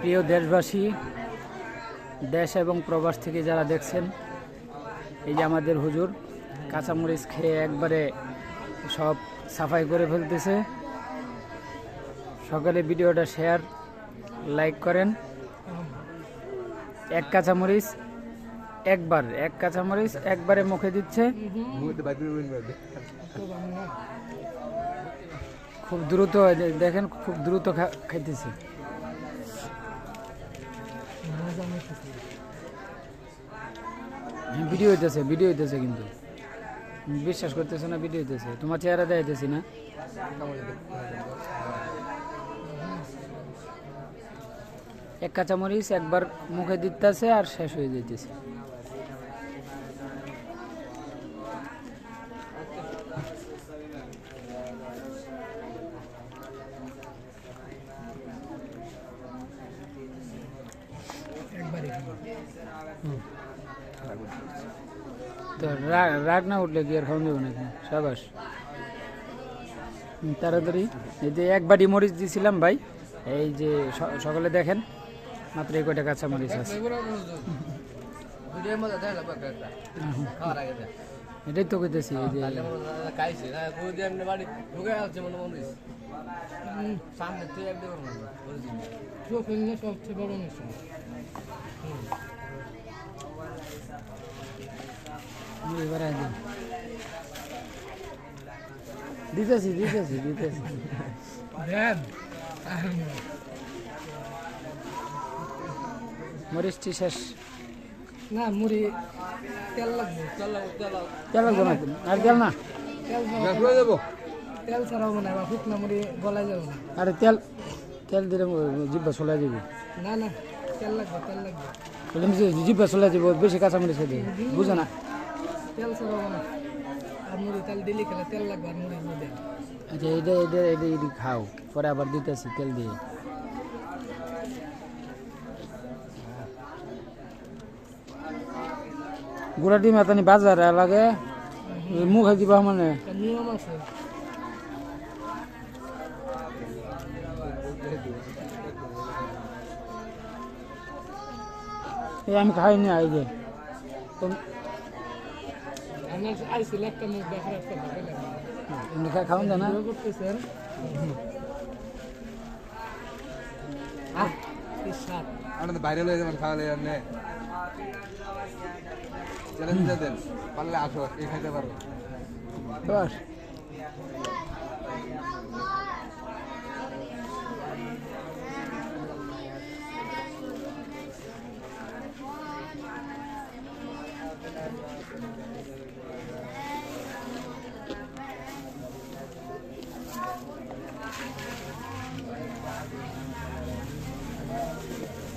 প্রিয় দেশবাসী, দেশ এবং প্রবাস থেকে যারা দেখছেন, এই যে আমাদের হুজুর কাঁচামরিচ খেয়ে একবারে সব সাফাই করে ফেলতেছে। সকালে ভিডিওটা শেয়ার লাইক করেন। এক কাঁচামরিচ একবারে মুখে দিচ্ছে, খুব দ্রুত দেখেন, খুব দ্রুত খাইতেছে। ভিডিও হইতেছে কিন্তু বিশ্বাস করতেছে না, ভিডিও হইতেছে। তোমার চেহারা দেখাইতেছি না। এক কাঁচামরিচ একবার মুখে দিতেছে আর শেষ হয়ে যাইতেছে। তো রাগ না উঠলে কি আর খাওয়া যাবে নাকি? সাবাস, তাড়াতাড়ি। এই যে এক বাটি মরিচ দিয়েছিলাম ভাই, এই যে সকালে দেখেন মাত্র এই কয়টা কাঁচা মরিচ আছে। এটাই তো কইতেছি, এই যে দিতেছি মরিচটি শেষ না। মুড়ি তেল লাগবে, তেল লাগবে না, আর তেল না, তেল ছাড়াও মনে হয় শুকনো মুড়ি গলায় যাবে না। আরে তেল দিলে জিব্বা চলে যাবে। না তেল লাগবে। জিব্বা চলে যাবে, বেশি কাঁচামরিচ খেতে, বুঝো না? তেল ছাড়াও না, আর মুড়ি তেল দিলে খেলে তেল লাগবে, আর মুড়ি দেন। আচ্ছা, এটা খাও, পরে আবার দিতেছি তেল দিয়ে। গুড়া ডিম এত বাজার লাগে, মুখে দিবা মানে নিয়ম আছে। আমি খাইনি। এই যে খাওয়ান যায় না। বাইরে লয়ে যাবেন, খাওয়ালে চ্যালেঞ্জ দেন, পারলে আসো, এই খাইতে পারো।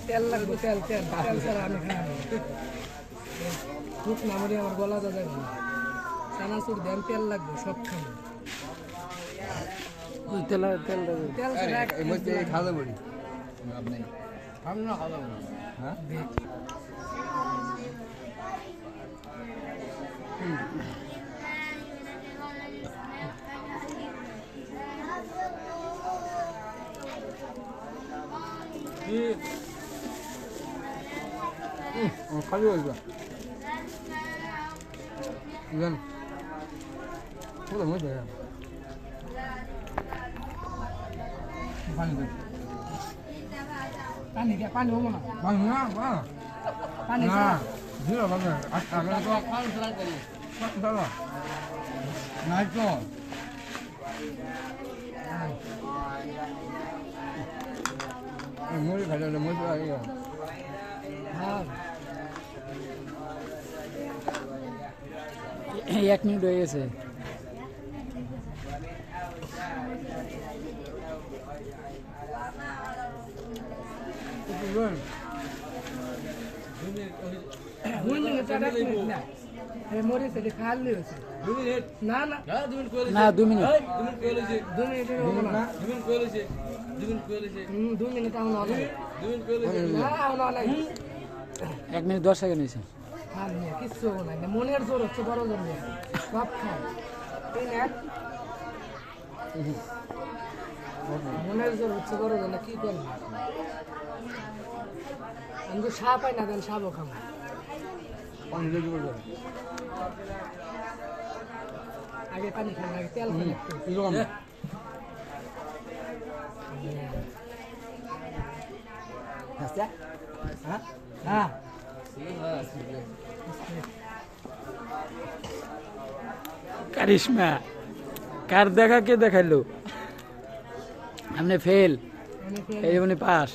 তেল লাগবে, তেল ছাড়া আমি খাই খুব নামরি, আমার গলা যাবে না। চানাচুর দেন, তেল লাগবে, সব খাবো। তেল খাওয়া বলি খালি হইবা পানি হবো না, পানি নাই তো মুড়ি খাইলে মুড়ি হ্যাঁ, 1 মিনিট হয়ে গেছে। মরিচ এটি খালি হয়েছে। না 2 মিনিট। 2 মিনিট আমার অনেক। 1 মিনিট 10 সেকেন্ড হয়েছে। কিচ্ছু নাই, মনের জোর হচ্ছে বড় জোর, সব খায়। মনের জোর হচ্ছে বড় জোর, কি করবো? আমি তো সাপ পাই না তাহলে সাপও খাবো। 5 কেজি করে দাও। আগে পানি খাই আগে তেল খাই একটু। এরকম আচ্ছা হ্যাঁ হ্যাঁ কারিশমা কার দেখা কে দেখাইলো? আপনি ফেল, অনেক এই উনি পাস।